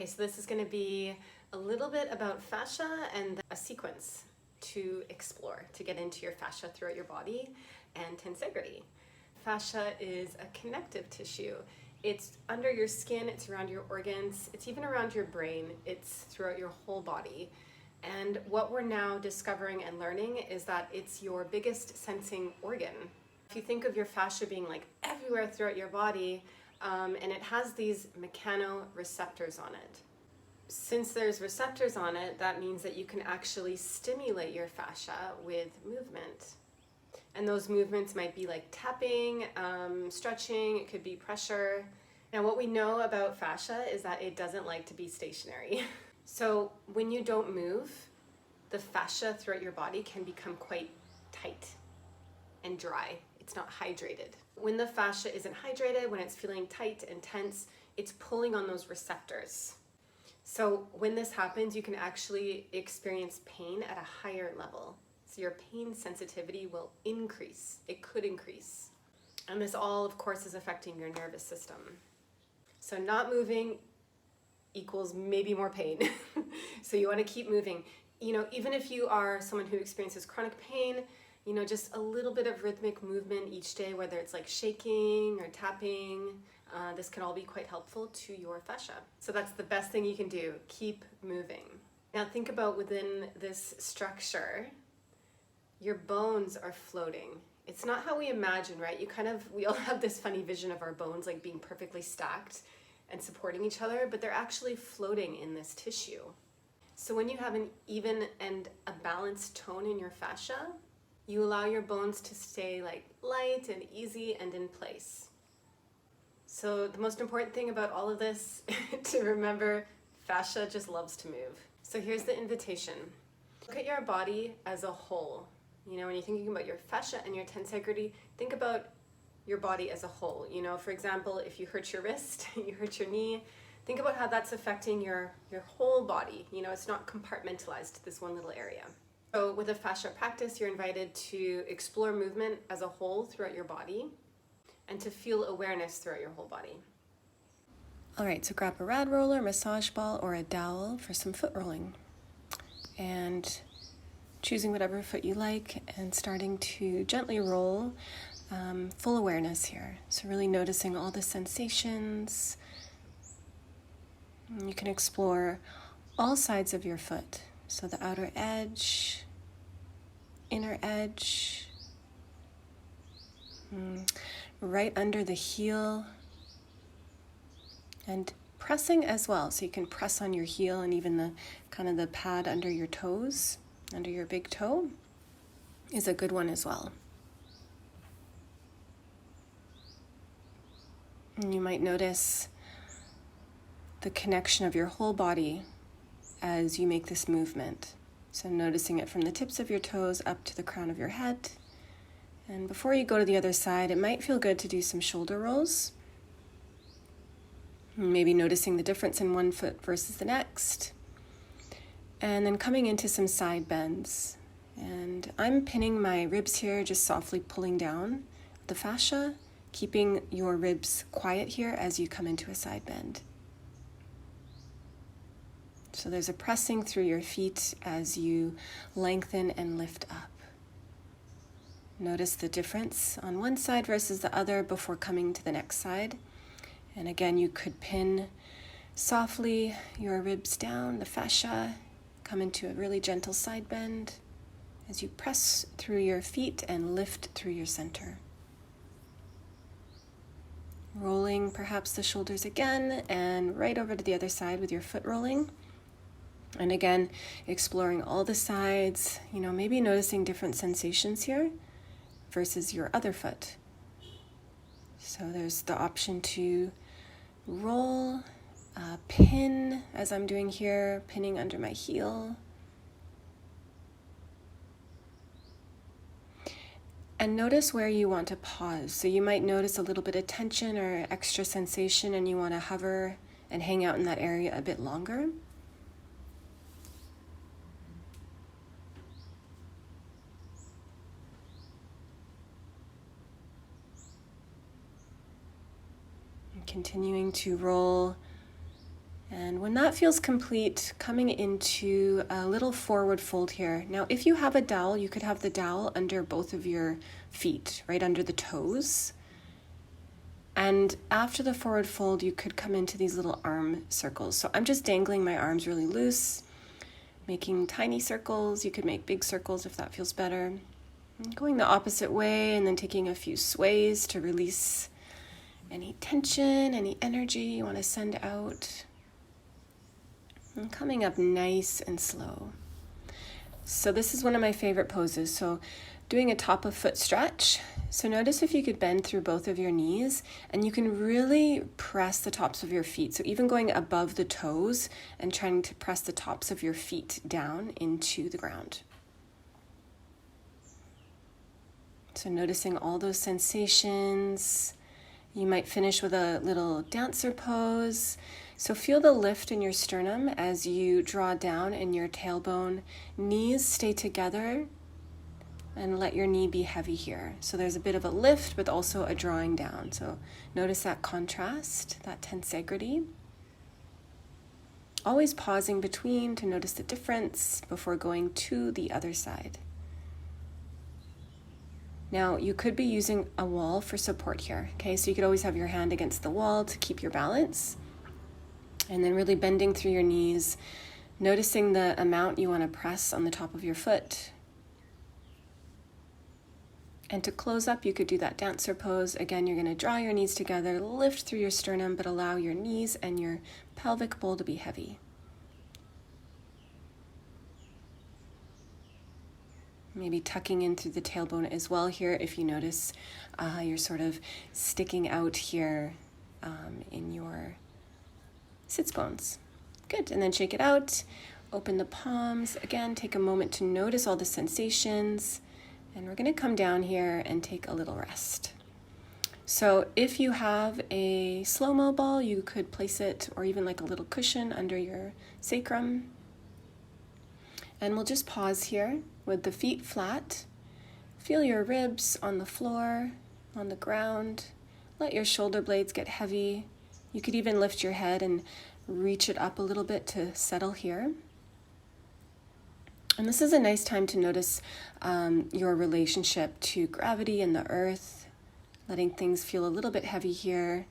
Okay, so this is going to be a little bit about fascia and a sequence to explore to get into your fascia throughout your body and tensegrity. Fascia is a connective tissue. It's under your skin, it's around your organs, it's even around your brain, it's throughout your whole body. And what we're now discovering and learning is that it's your biggest sensing organ. If you think of your fascia being like everywhere throughout your body, and it has these mechanoreceptors on it. Since there's receptors on it, that means that you can actually stimulate your fascia with movement. And those movements might be like tapping, stretching, it could be pressure. Now what we know about fascia is that it doesn't like to be stationary. So when you don't move, the fascia throughout your body can become quite tight and dry. It's not hydrated. When the fascia isn't hydrated, when it's feeling tight and tense, it's pulling on those receptors. So when this happens, you can actually experience pain at a higher level. So your pain sensitivity will increase. It could increase. And this all, of course, is affecting your nervous system. So not moving equals maybe more pain. So you want to keep moving. You know, even if you are someone who experiences chronic pain, you know, just a little bit of rhythmic movement each day, whether it's like shaking or tapping, this can all be quite helpful to your fascia. So that's the best thing you can do, keep moving. Now think about within this structure, your bones are floating. It's not how we imagine, right? We all have this funny vision of our bones like being perfectly stacked and supporting each other, but they're actually floating in this tissue. So when you have an even and a balanced tone in your fascia, you allow your bones to stay like light and easy and in place. So the most important thing about all of this to remember, fascia just loves to move. So here's the invitation. Look at your body as a whole. You know, when you're thinking about your fascia and your tensegrity, think about your body as a whole. You know, for example, if you hurt your wrist, you hurt your knee, think about how that's affecting your whole body. You know, it's not compartmentalized to this one little area. So with a fascia practice, you're invited to explore movement as a whole throughout your body and to feel awareness throughout your whole body. All right, so grab a rad roller, massage ball, or a dowel for some foot rolling. And choosing whatever foot you like and starting to gently roll, full awareness here. So really noticing all the sensations. You can explore all sides of your foot. So the outer edge, inner edge, right under the heel, and pressing as well. So you can press on your heel and even the kind of the pad under your toes, under your big toe, is a good one as well. And you might notice the connection of your whole body as you make this movement. So noticing it from the tips of your toes up to the crown of your head. And before you go to the other side, it might feel good to do some shoulder rolls. Maybe noticing the difference in one foot versus the next. And then coming into some side bends. And I'm pinning my ribs here, just softly pulling down the fascia, keeping your ribs quiet here as you come into a side bend. So there's a pressing through your feet as you lengthen and lift up. Notice the difference on one side versus the other before coming to the next side. And again, you could pin softly your ribs down, the fascia, come into a really gentle side bend as you press through your feet and lift through your center. Rolling perhaps the shoulders again and right over to the other side with your foot rolling. And again, exploring all the sides, you know, maybe noticing different sensations here versus your other foot. So there's the option to roll, pin, as I'm doing here, pinning under my heel. And notice where you want to pause. So you might notice a little bit of tension or extra sensation and you want to hover and hang out in that area a bit longer. Continuing to roll And when that feels complete, coming into a little forward fold here. Now, if you have a dowel, you could have the dowel under both of your feet, right under the toes. And after the forward fold, you could come into these little arm circles. So I'm just dangling my arms really loose, making tiny circles. You could make big circles if that feels better. And going the opposite way and then taking a few sways to release any tension, any energy you want to send out. And coming up nice and slow. So this is one of my favorite poses. So doing a top of foot stretch. So notice if you could bend through both of your knees and you can really press the tops of your feet. So even going above the toes and trying to press the tops of your feet down into the ground. So noticing all those sensations. You might finish with a little dancer pose. So feel the lift in your sternum as you draw down in your tailbone. Knees stay together and let your knee be heavy here. So there's a bit of a lift, but also a drawing down. So notice that contrast, that tensegrity. Always pausing between to notice the difference before going to the other side. Now, you could be using a wall for support here, okay? So you could always have your hand against the wall to keep your balance. And then really bending through your knees, noticing the amount you want to press on the top of your foot. And to close up, you could do that dancer pose. Again, you're going to draw your knees together, lift through your sternum, but allow your knees and your pelvic bowl to be heavy. Maybe tucking in through the tailbone as well here if you notice you're sort of sticking out here in your sits bones. Good, and then shake it out, open the palms. Again, take a moment to notice all the sensations, and we're gonna come down here and take a little rest. So if you have a slow-mo ball, you could place it, or even like a little cushion under your sacrum. And we'll just pause here with the feet flat. Feel your ribs on the floor, on the ground. Let your shoulder blades get heavy. You could even lift your head and reach it up a little bit to settle here. And this is a nice time to notice your relationship to gravity and the earth, letting things feel a little bit heavy here.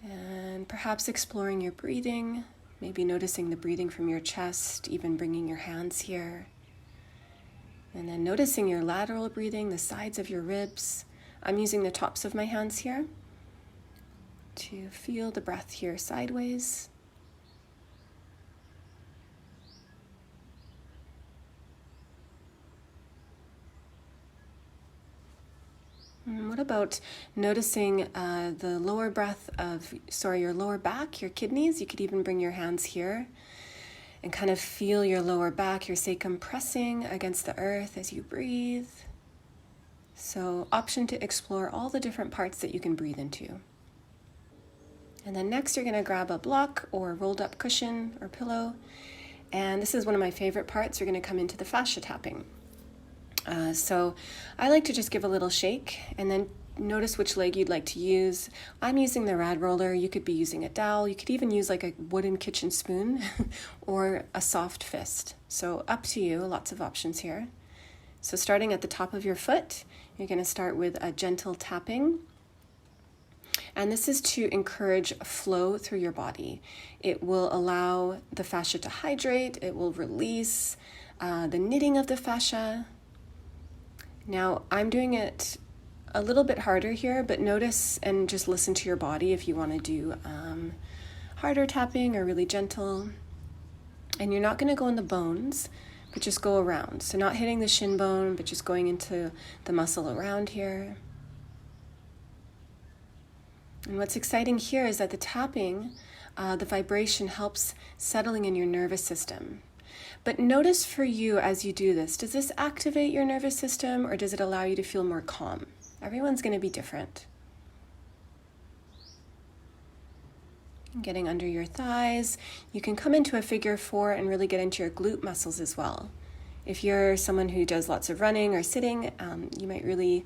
And perhaps exploring your breathing, maybe noticing the breathing from your chest, even bringing your hands here. And then noticing your lateral breathing, the sides of your ribs. I'm using the tops of my hands here to feel the breath here sideways. And what about noticing the lower breath of, your lower back, your kidneys? You could even bring your hands here and kind of feel your lower back, your sacrum pressing against the earth as you breathe. So option to explore all the different parts that you can breathe into. And then next you're gonna grab a block or rolled up cushion or pillow. And this is one of my favorite parts. You're gonna come into the fascia tapping. So I like to just give a little shake and then notice which leg you'd like to use. I'm using the rad roller. You could be using a dowel. You could even use like a wooden kitchen spoon or a soft fist. So up to you, lots of options here. So starting at the top of your foot, you're going to start with a gentle tapping. And this is to encourage flow through your body. It will allow the fascia to hydrate. It will release the knitting of the fascia. Now, I'm doing it a little bit harder here, but notice and just listen to your body if you want to do harder tapping or really gentle. And you're not going to go in the bones, but just go around. So not hitting the shin bone, but just going into the muscle around here. And what's exciting here is that the tapping, the vibration helps settling in your nervous system. But notice for you as you do this, does this activate your nervous system or does it allow you to feel more calm? Everyone's going to be different. Getting under your thighs. You can come into a figure 4 and really get into your glute muscles as well. If you're someone who does lots of running or sitting, you might really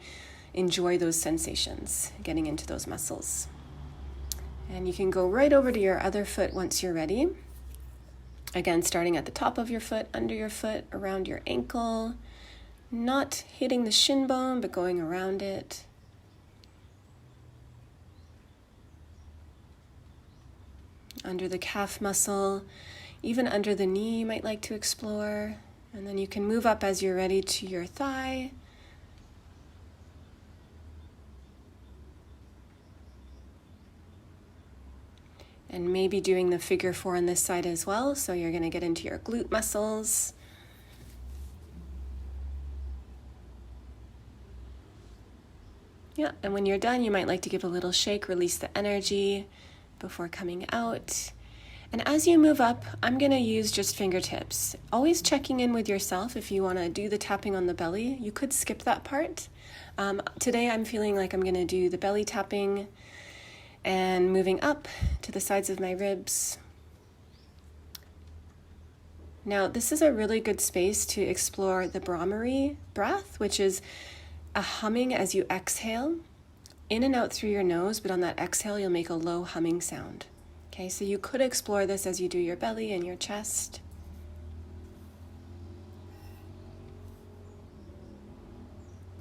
enjoy those sensations, getting into those muscles. And you can go right over to your other foot once you're ready. Again, starting at the top of your foot, under your foot, around your ankle, not hitting the shin bone, but going around it. Under the calf muscle, even under the knee you might like to explore. And then you can move up as you're ready to your thigh. And maybe doing the figure 4 on this side as well. So you're going to get into your glute muscles. Yeah, and when you're done, you might like to give a little shake, release the energy before coming out. And as you move up, I'm going to use just fingertips. Always checking in with yourself if you want to do the tapping on the belly. You could skip that part. Today I'm feeling like I'm going to do the belly tapping and moving up to the sides of my ribs. Now, this is a really good space to explore the Brahmari breath, which is a humming as you exhale, in and out through your nose, but on that exhale, you'll make a low humming sound. Okay, so you could explore this as you do your belly and your chest.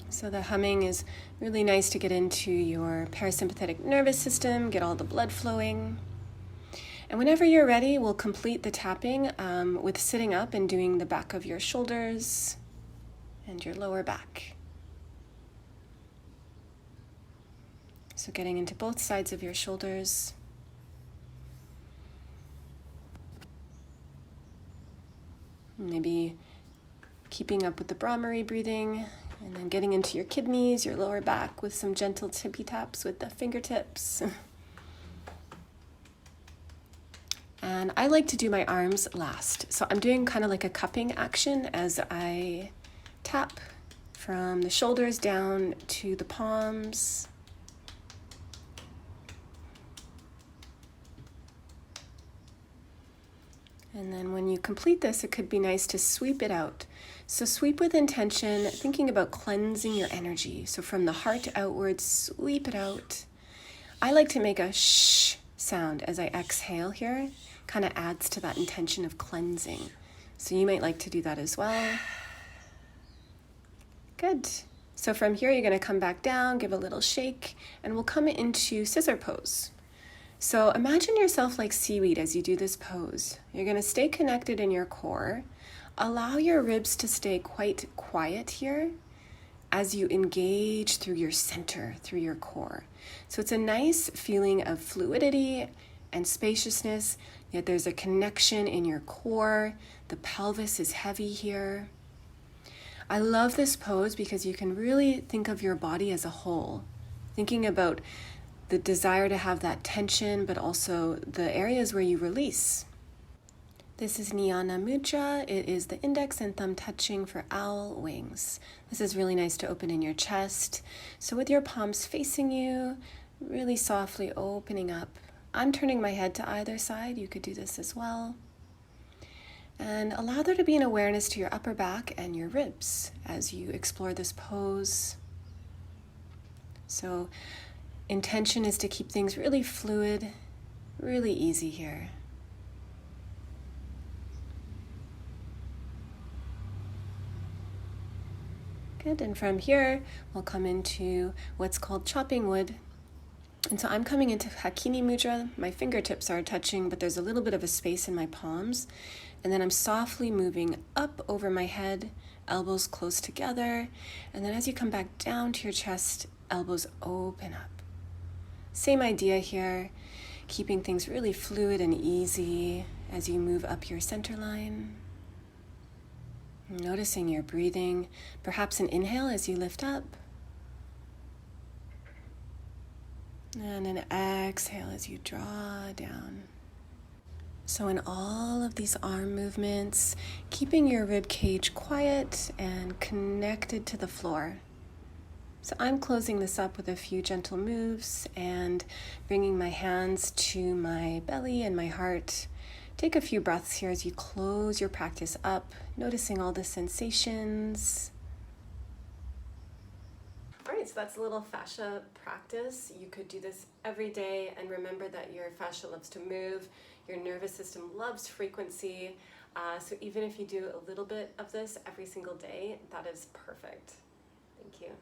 So the humming is really nice to get into your parasympathetic nervous system, get all the blood flowing. And whenever you're ready, we'll complete the tapping with sitting up and doing the back of your shoulders and your lower back. So getting into both sides of your shoulders. Maybe keeping up with the Brahmari breathing, and then getting into your kidneys, your lower back with some gentle tippy taps with the fingertips. And I like to do my arms last. So I'm doing kind of like a cupping action as I tap from the shoulders down to the palms. And then when you complete this, it could be nice to sweep it out. So sweep with intention, thinking about cleansing your energy. So from the heart outwards, sweep it out. I like to make a shh sound as I exhale here. Kind of adds to that intention of cleansing. So you might like to do that as well. Good. So from here, you're going to come back down, give a little shake, and we'll come into scissor pose. So imagine yourself like seaweed as you do this pose. You're going to stay connected in your core. Allow your ribs to stay quite quiet here as you engage through your center, through your core. So it's a nice feeling of fluidity and spaciousness, yet there's a connection in your core. The pelvis is heavy here. I love this pose because you can really think of your body as a whole, thinking about the desire to have that tension, but also the areas where you release. This is Jnana Mudra. It is the index and thumb touching for owl wings. This is really nice to open in your chest. So with your palms facing you, really softly opening up. I'm turning my head to either side. You could do this as well. And allow there to be an awareness to your upper back and your ribs as you explore this pose. So intention is to keep things really fluid, really easy here. Good, and from here, we'll come into what's called chopping wood. And so I'm coming into Hakini Mudra. My fingertips are touching, but there's a little bit of a space in my palms. And then I'm softly moving up over my head, elbows close together. And then as you come back down to your chest, elbows open up. Same idea here, keeping things really fluid and easy as you move up your center line. Noticing your breathing, perhaps an inhale as you lift up. And an exhale as you draw down. So in all of these arm movements, keeping your rib cage quiet and connected to the floor. So I'm closing this up with a few gentle moves and bringing my hands to my belly and my heart. Take a few breaths here as you close your practice up, noticing all the sensations. All right, so that's a little fascia practice. You could do this every day, and remember that your fascia loves to move, your nervous system loves frequency, so even if you do a little bit of this every single day, that is perfect. Thank you.